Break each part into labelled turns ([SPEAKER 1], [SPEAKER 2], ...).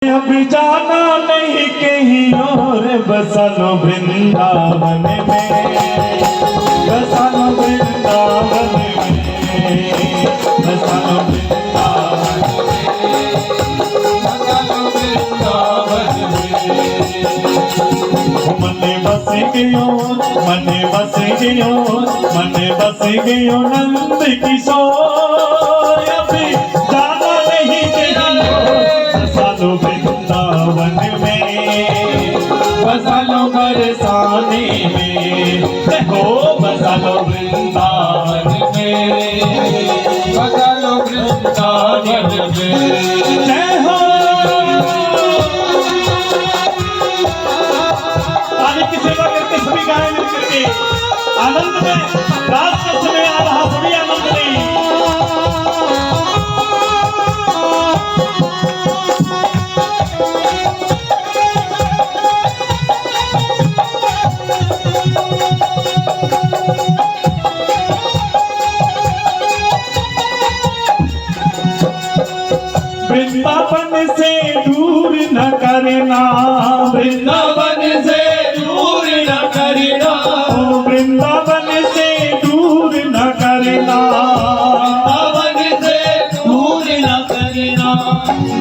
[SPEAKER 1] अब जाना नहीं कहीं और, बसा लो वृंदावन में, बसा लो वृंदावन में, बसा लो वृंदावन में, बसा लो वृंदावन में। मने बस गयो, मने बस गयो, मने बस गयो नंद किशोर। अभी जाना नहीं कहीं और, बसा लो वृंदावन में, बसा लो बरसाने में, हो बसा लो वृंदावन में, बसा लो वृंदावन में। जय हो आदि की सेवा करके सभी गाय मिल करके आनंद में, रात का समय आ रहा, सभी आनंद में। वृंदावन से दूर न करना, वृंदावन से दूर न करना, वृंदावन से दूर न करना, वृंदावन से दूर न करना।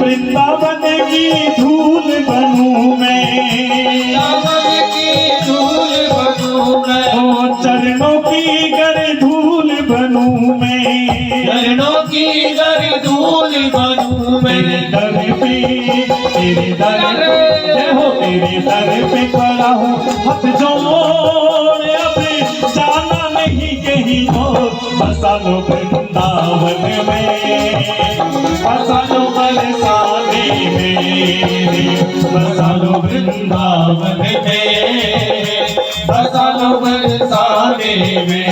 [SPEAKER 1] वृंदावन की धूल बनूं मैं, वृंदावन की धूल बनूं मैं, ओ चरणों की गर धूल बनूं मैं, चरणों की गर धूल बनूं मैं। तेरे दर पे, तेरे दर पे, जय हो तेरे दर पे खड़ा हूँ हाथ जोड़। अब जाना नहीं कहीं और, बसा लो वृंदावन में, बसा लो बरसाने में, बसा लो वृंदावन में, बसा लो बरसाने में।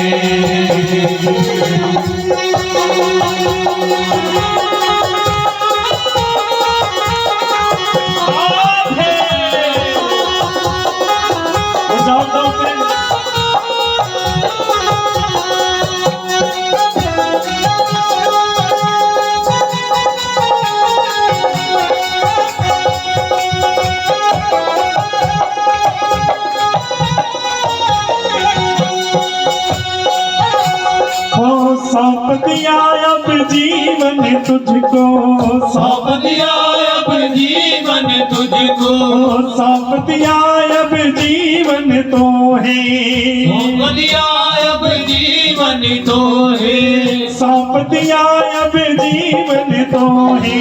[SPEAKER 1] सौंप दिया अब जीवन तुझको, सौंप दिया अब जीवन तुझको, सौंप दिया अब जीवन तो है, सौंप दिया अब जीवन तो है, सौंप दिया अब जीवन तो है,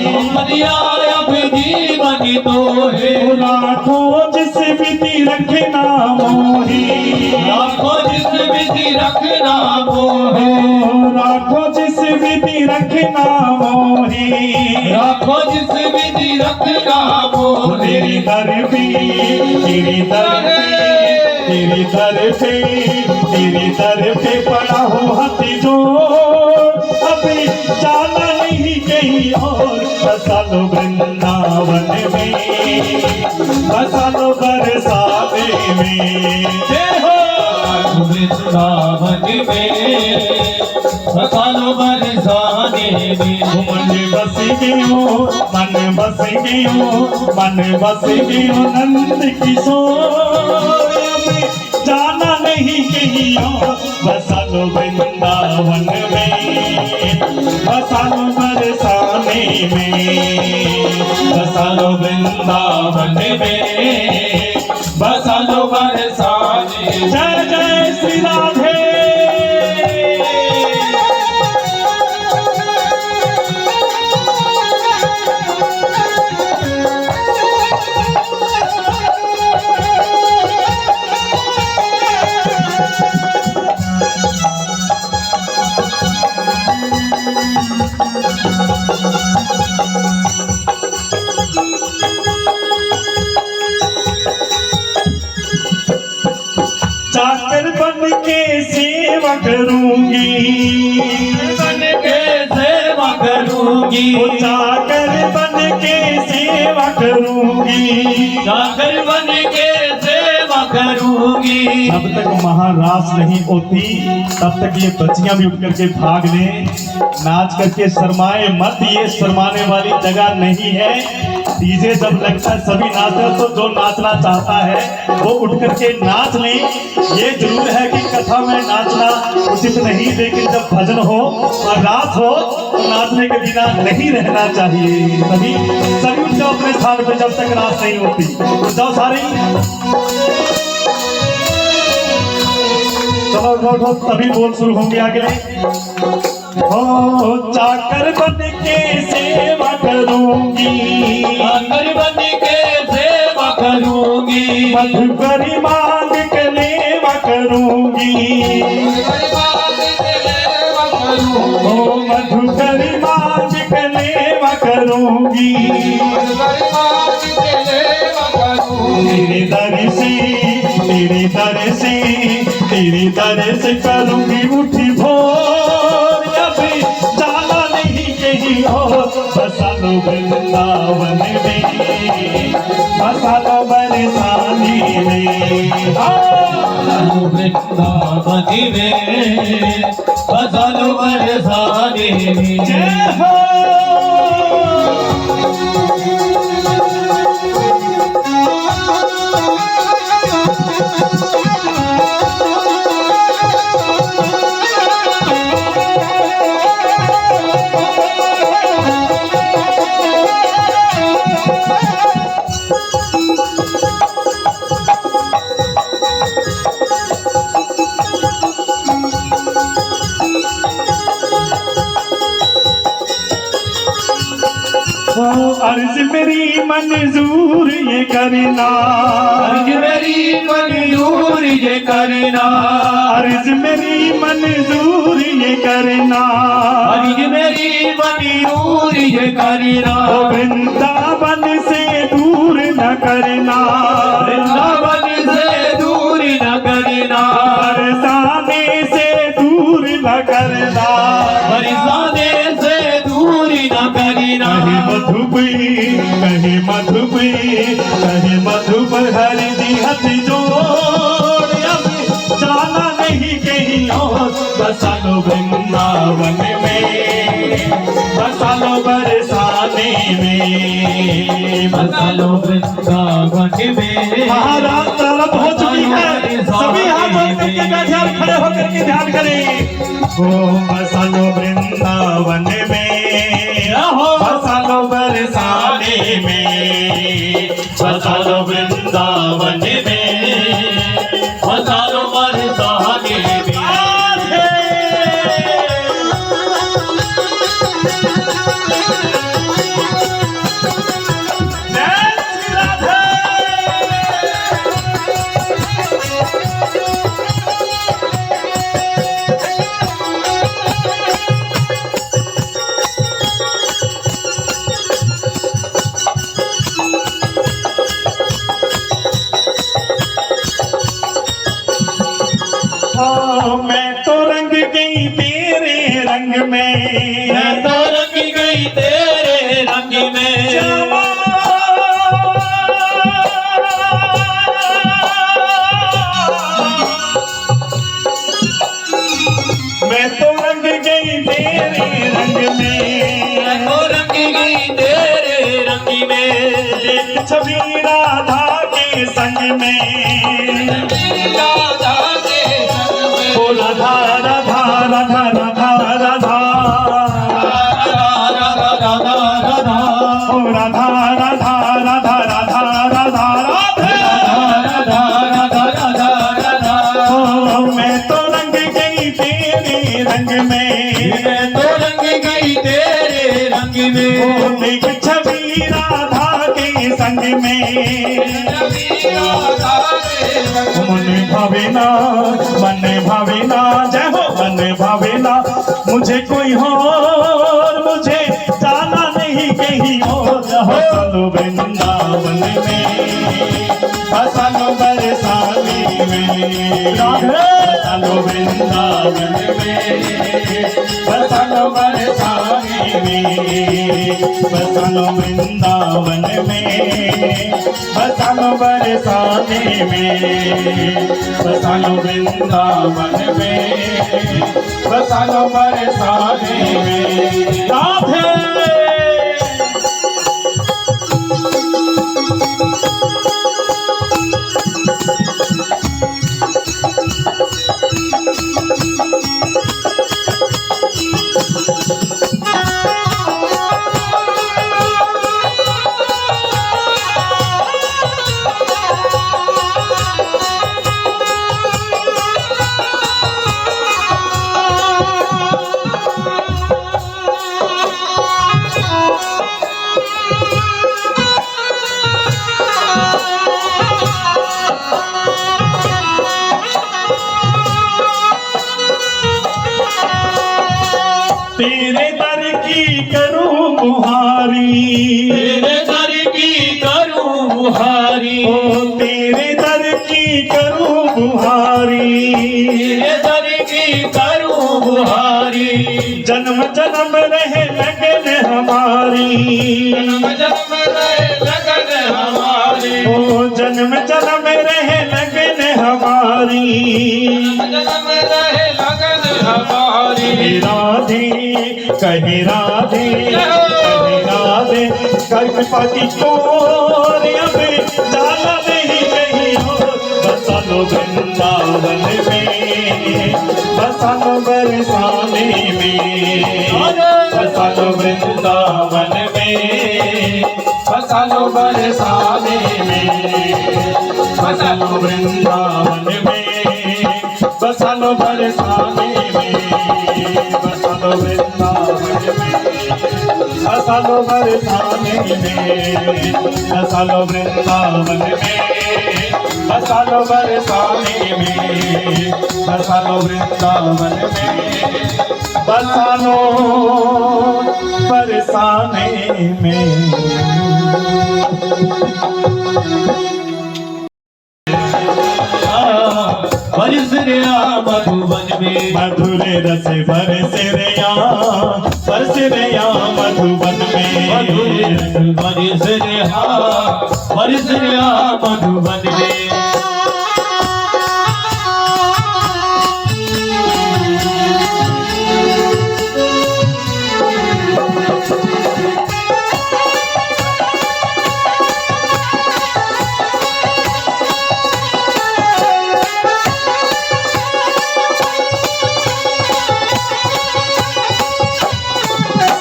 [SPEAKER 1] सौंप दिया अब जीवन तो है। राखो जिस विधि रखना मोहे, राखो जिस विधि रखना मोहे, राखो जिस विधि रखना मोहे, राखो जिस विधि रखना मोहे। तेरी दर पे, तेरी दर पे, तेरी दर पे, तेरी दर पे पड़ा हो हाथ जोड़। अभी जाना नहीं कहीं और, बसा लो वृंदावन में, बसा लो बरसाने में। जय हो वृंदावन में, बसा लो बरसाने में। मन बस गयो, मन बस गयो, मन बस गयो नंद किशोर। जाना नहीं कहीं और, बसा लो वृंदावन में, बसा लो बरसाने में, बसा लो वृंदावन में, बसा लो बरसाने। जय जय श्री राधे। चाकर बन के सेवा करूंगी, बन के सेवा करूंगी, चाकर बन के सेवा करूंगी, चाकर बन के सेवा करूंगी।
[SPEAKER 2] करूंगी।
[SPEAKER 1] जब तक महारास नहीं होती तब तक ये बच्चियां भी उठ करके भाग लें। नाच करके शर्माए मत, ये शर्माने वाली जगह नहीं है। डीजे जब लगता है सभी नाचते तो जो नाचना चाहता है वो उठ करके नाच लें। ये जरूर है कि कथा में नाचना उचित नहीं, लेकिन जब भजन हो और रास हो तो नाचने के बिना नहीं रहना चाहिए। सभी सभी उठ जाओ अपने स्थान पर जब तक रास नहीं होती। उठ जाओ सारे, चलो उठो, तभी बोल शुरू होंगे आगे। हो चाकर बन के सेवा करूंगी,
[SPEAKER 2] चाकर बन के सेवा करूंगी।
[SPEAKER 1] मधुकरी मांग के लेवा करूंगी। ओ मधुकरी मांग के लेवा करूंगी। तेरे दर से तेरे दर से तेरे दर से करूंगी उठी भोर। अभी जाना नहीं कहीं और, बसा लो वृंदावन में, बसा लो बरसाने में।
[SPEAKER 2] वृंदावन में बसा लो बरसाने में।
[SPEAKER 1] जय हो। अर्ज मेरी मंजूर ये करना,
[SPEAKER 2] अर्ज मेरी मंजूर ये करना।
[SPEAKER 1] अर्ज मेरी मंजूर ये करना।
[SPEAKER 2] अर्ज मेरी मंजूर ये करना।
[SPEAKER 1] वृंदावन से दूर न करना,
[SPEAKER 2] वृंदावन से दूर न करना।
[SPEAKER 1] बरसाने से दूर न करना,
[SPEAKER 2] बरसाने से दूर न करना।
[SPEAKER 1] कहे मधुबी कहे मधुब हरि जी हाथ जोड़। अब जाना नहीं कहीं और, बसा लो वृंदावन में, बसा लो बरसाने में,
[SPEAKER 2] बसा लो वृंदावन में।
[SPEAKER 1] महाराज तलब हो चुकी है, सभी हाथ जोड़ करके बैठे और खड़े होकर के ध्यान करें। ओ बसा लो वृंदावन में, बसा लो बरसाने में, बसा लो वृंदावन में,
[SPEAKER 2] बसा लो बरसाने में।
[SPEAKER 1] मैं तो रंग गई तेरे रंग में,
[SPEAKER 2] मैं तो रंग गई तेरे रंग में।
[SPEAKER 1] मैं तो रंग गई तेरे रंग में,
[SPEAKER 2] मैं तो रंग गई तेरे रंग में।
[SPEAKER 1] एक छवि राधा के संग में,
[SPEAKER 2] राधा के संग में।
[SPEAKER 1] ओ राधा राधा राधा राधा राधा,
[SPEAKER 2] राधा राधा राधा।
[SPEAKER 1] ओ राधा राधा राधा राधा राधा राधे,
[SPEAKER 2] राधा राधा राधा राधा।
[SPEAKER 1] ओ मैं तो रंग गई तेरे रंग में,
[SPEAKER 2] मैं तो रंग गई तेरे रंग में।
[SPEAKER 1] ओ एक छवि राधा के संग में, मन भावेना मन भावेना, जय हो मन भावेना। मुझे कोई और, मुझे जाना नहीं कहीं और। बसा लो वृंदावन में, बसा लो बरसाने में बसा लो वृंदावन में, बसा लो बरसाने में, बसा लो वृंदावन में, बसा लो बरसाने में, बसा लो वृंदावन में, बसा लो बरसाने में। राधे तेरे दर की करूं बुहारी,
[SPEAKER 2] तेरे दर की करूं बुहारी,
[SPEAKER 1] ओ तेरे दर की करूं बुहारी,
[SPEAKER 2] तेरे दर की करूं बुहारी,
[SPEAKER 1] जन्म जन्म रहे लगन हमारी,
[SPEAKER 2] जन्म जन्म रहे लगन हमारी,
[SPEAKER 1] ओ जन्म जन्म रहे लगन हमारी,
[SPEAKER 2] जन्म रहे लगन हमारी।
[SPEAKER 1] राधे कहे राधे कहे राधे, कर कृपा की कोर अब जाला नहीं कहीं और, बसा लो वृंदावन में, बसा लो बरसाने में, बसा लो वृंदावन में, बसा लो बरसाने में, बसा लो वृंदावन में, बसा लो बरसाने में, बसा लो वृंदावन में, बसा लो बरसाने में, बसा लो वृंदावन में, बसा लो बरसाने में, बसा लो वृंदावन में, बसा लो बरसाने में।
[SPEAKER 2] बरस रहा मधुबन में,
[SPEAKER 1] मधुर रस बरस रया मधुबन में,
[SPEAKER 2] बरस रहा मधुबन में।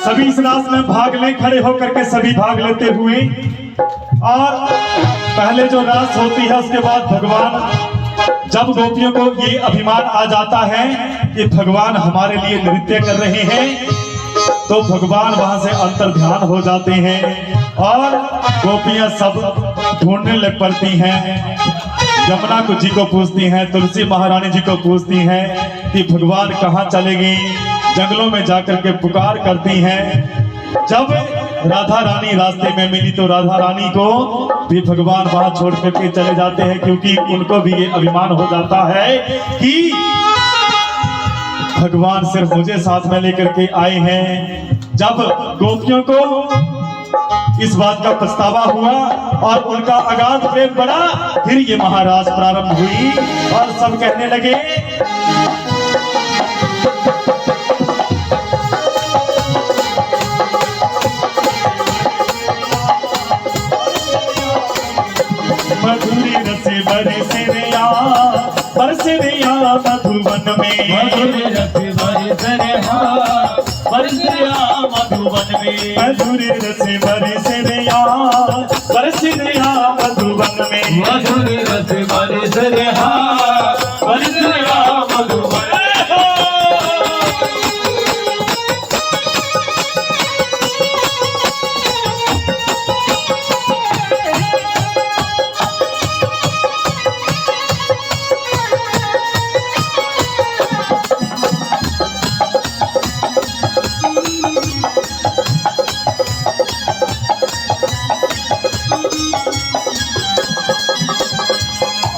[SPEAKER 1] सभी इस रास में भाग लें, खड़े होकर के सभी भाग लेते हुए। और पहले जो रास होती है उसके बाद भगवान, जब गोपियों को ये अभिमान आ जाता है कि भगवान हमारे लिए नृत्य कर रहे हैं, तो भगवान वहां से अंतर ध्यान हो जाते हैं और गोपियां सब ढूंढने लग पड़ती हैं। यमुना को जी को पूछती हैं, तुलसी महारानी जी को पूछती हैं कि भगवान कहाँ चले गए। जंगलों में जाकर के पुकार करती हैं। जब राधा रानी रास्ते में मिली तो राधा रानी को भी भगवान वहां छोड़ करके चले जाते हैं, क्योंकि उनको भी ये अभिमान हो जाता है कि भगवान सिर्फ मुझे साथ में लेकर के आए हैं। जब गोपियों को इस बात का पछतावा हुआ और उनका अगाध प्रेम बढ़ा, फिर ये महाराज प्रारंभ हुई और सब कहने लगे, मधुरी रस बरसे रिया मधुबन में,
[SPEAKER 2] मधुर रस मधुबन में,
[SPEAKER 1] मधुरी रस बरसे रिया मधुबन में,
[SPEAKER 2] मधुर रस मधुबन।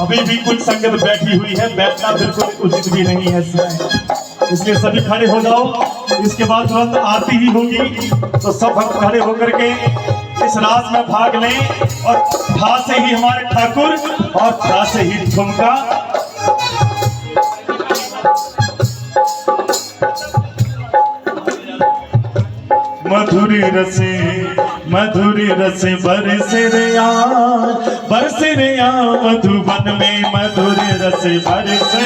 [SPEAKER 1] अभी भी कुछ संगत बैठी हुई है, बैठना बिल्कुल उचित भी नहीं है इसमें, इसलिए सभी खड़े हो जाओ। इसके बाद तुरंत आरती ही होगी, तो सब भक्त खड़े होकर के इस रास में भाग लें। और ठा से ही हमारे ठाकुर और ठा से ही ठुमका। मधुरी रसे बरसे रे यार मधुबन में मधुरी रसे बरसे।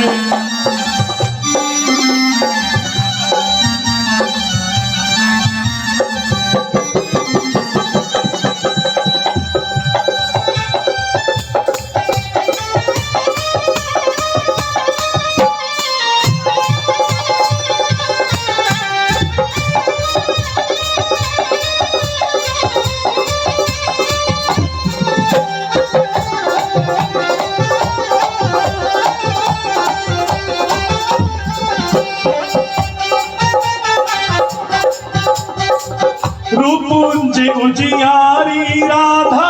[SPEAKER 1] रूपुंज उजियारी राधा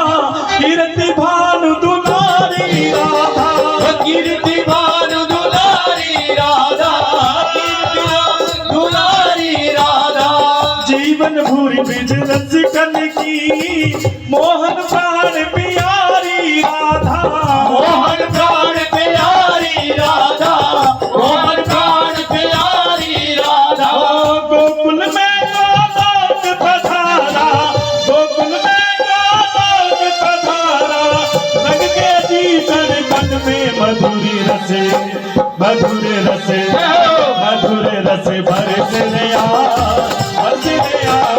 [SPEAKER 1] कीर्ति भानु दुलारी राधा,
[SPEAKER 2] कीर्ति भानु दुलारी राधा, कीर्ति भानु दुलारी राधा।
[SPEAKER 1] जीवन भूरि ब्रिज रसिकन की मोहन प्राण प्यारी राधा,
[SPEAKER 2] मोहन प्राण प्यारी राधा, मोहन प्राण प्यारी राधा।
[SPEAKER 1] गोकुल में गोकुल में पधारा लग के जीवन मन में मधुरी रसे मधुरे रसे बरसे रे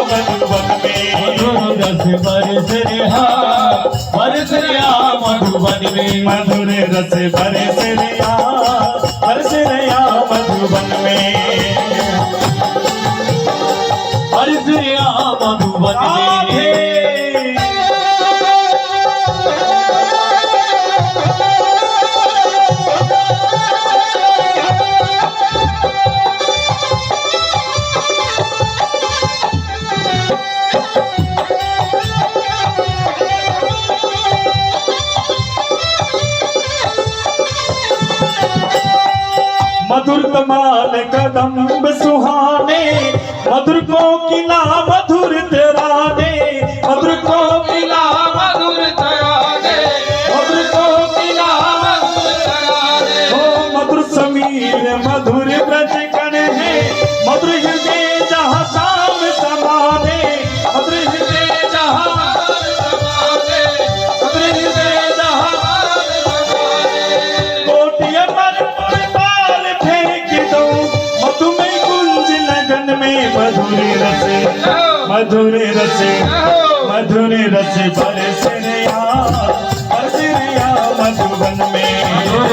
[SPEAKER 1] मधुबन में
[SPEAKER 2] बरसे मधुबन में
[SPEAKER 1] मधुरे रसे बरसे रे मधुबन में
[SPEAKER 2] बरसे मधुबन में।
[SPEAKER 1] मधुर कमाल कदम्ब सुहाने मधुर कोकिला मधुर तराने मधुर कोकिला
[SPEAKER 2] मधुर तराने,
[SPEAKER 1] मधुर कोकिला
[SPEAKER 2] मधुर तराने।
[SPEAKER 1] ओ मधुर समीर मधुर ब्रज कण है मधुर हृदय जहाँ शाम समाने मधुर हृदय जहाँ
[SPEAKER 2] समाने,
[SPEAKER 1] मधुर हृदय जहाँ कोटि अमर पार फेंक दो मधुमय कुंज लगन में मधुरे रसे बरसे रे मधुबन में
[SPEAKER 2] बरसे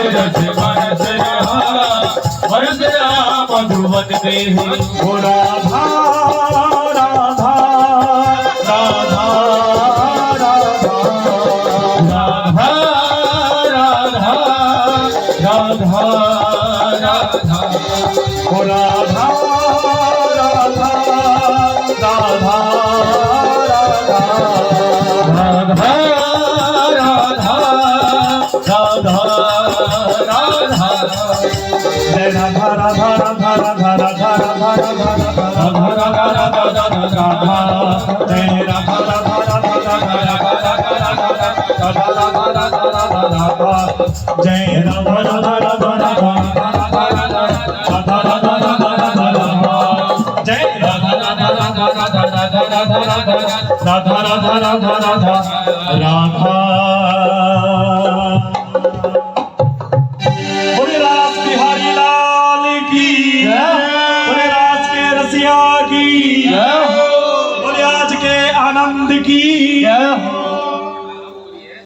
[SPEAKER 2] मधुबन में।
[SPEAKER 1] ओ राधा राधा राधा
[SPEAKER 2] राधा राधा राधा
[SPEAKER 1] ओ राधा राधा राधा
[SPEAKER 2] राधा राधा राधा
[SPEAKER 1] जय राधा राधा राधा राधा राधा राधा राधा राधा राधा जय राधा राधा राधा राधा जय राधा राधा राधा राधा राधा राधा जय राधा राधा राधा राधा राधा राधा। बोले रास बिहारी लाल की, बोले रास के रसिया की, बोले आज के आनंद की।